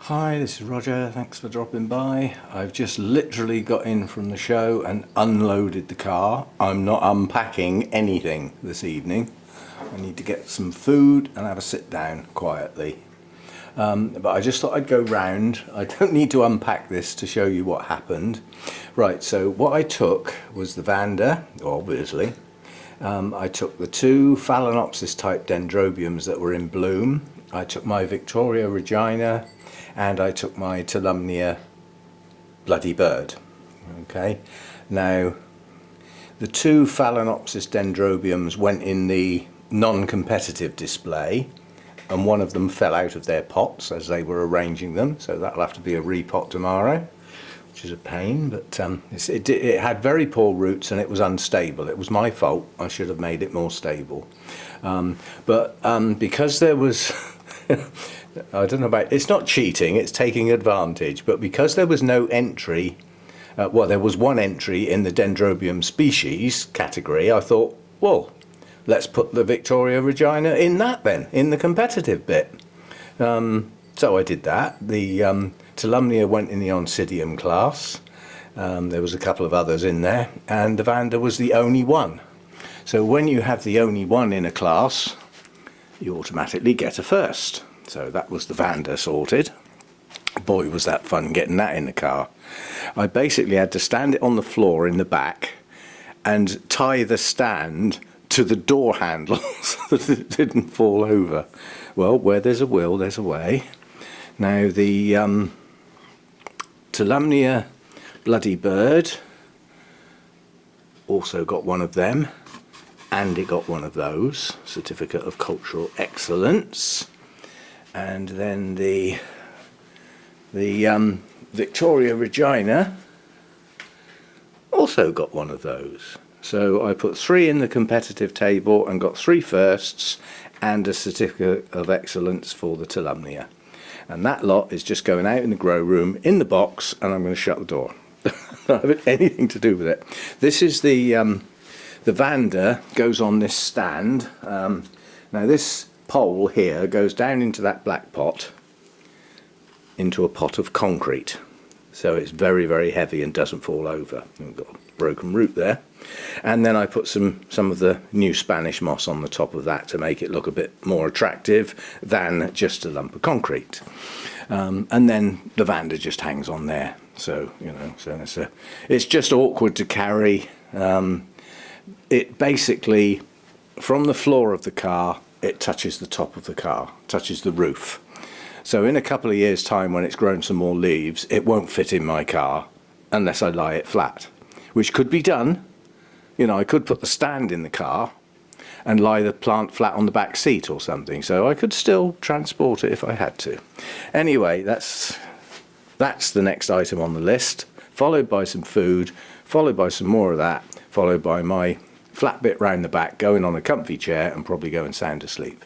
Hi, this is Roger. Thanks for dropping by. I've just literally got in from the show and unloaded the car. I'm not unpacking anything this evening. I need to get some food and have a sit down quietly. But I just thought I'd go round. I don't need to unpack this to show you what happened. Right, so what I took was the Vanda, obviously. I took the two Phalaenopsis type dendrobiums that were in bloom. I took my Victoria Regina and I took my Tolumnia Bloody Bird. Okay, now the two Phalaenopsis dendrobiums went in the non-competitive display and one of them fell out of their pots as they were arranging them, so that'll have to be a repot tomorrow, which is a pain, but it had very poor roots and it was unstable. It was my fault. I should have made it more stable. Because there was I don't know about, it's not cheating, it's taking advantage, but because there was no entry, well, there was one entry in the dendrobium species category, I thought, well, let's put the Victoria Regina in that then, in the competitive bit. So I did that. The Tolumnia went in the Oncidium class. There was a couple of others in there, and the Vanda was the only one. So when you have the only one in a class, you automatically get a first. So that was the Vanda sorted. Boy, was that fun getting that in the car. I basically had to stand it on the floor in the back and tie the stand to the door handle so that it didn't fall over. Well, where there's a will, there's a way. Now the Tolumnia Bloody Bird also got one of them, and it got one of those, Certificate of Cultural Excellence. And then the Victoria Regina also got one of those. So I put 3 in the competitive table and got 3 firsts and a Certificate of Excellence for the Tolumnia. And that lot is just going out in the grow room in the box, and I'm going to shut the door. I don't have anything to do with it. This is the Vanda goes on this stand. Now this pole here goes down into that black pot, into a pot of concrete. So it's very, very heavy and doesn't fall over. I've got a broken root there. And then I put some of the new Spanish moss on the top of that to make it look a bit more attractive than just a lump of concrete. And then the Vanda just hangs on there. So, you know, so it's just awkward to carry. It basically, from the floor of the car, it touches the top of the car, touches the roof. So in a couple of years' time, when it's grown some more leaves, it won't fit in my car unless I lie it flat, which could be done. You know, I could put the stand in the car and lie the plant flat on the back seat or something, so I could still transport it if I had to. Anyway, that's the next item on the list, followed by some food, followed by some more of that, followed by my flat bit round the back, going on a comfy chair and probably going sound asleep.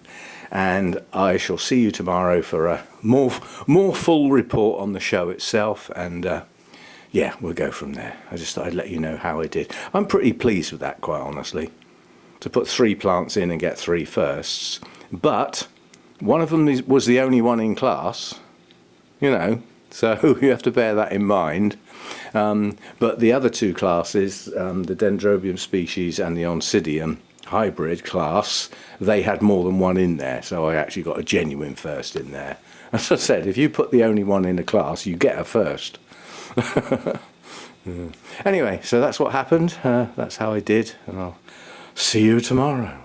And I shall see you tomorrow for a more full report on the show itself, and yeah, we'll go from there. I just thought I'd let you know how I did. I'm pretty pleased with that, quite honestly, to put 3 plants in and get 3 firsts. But one of them was the only one in class, you know, so you have to bear that in mind. But the other 2 classes, the Dendrobium species and the Oncidium hybrid class, they had more than one in there, so I actually got a genuine first in there. As I said, if you put the only one in a class, you get a first. Anyway, so that's what happened. That's how I did, and I'll see you tomorrow.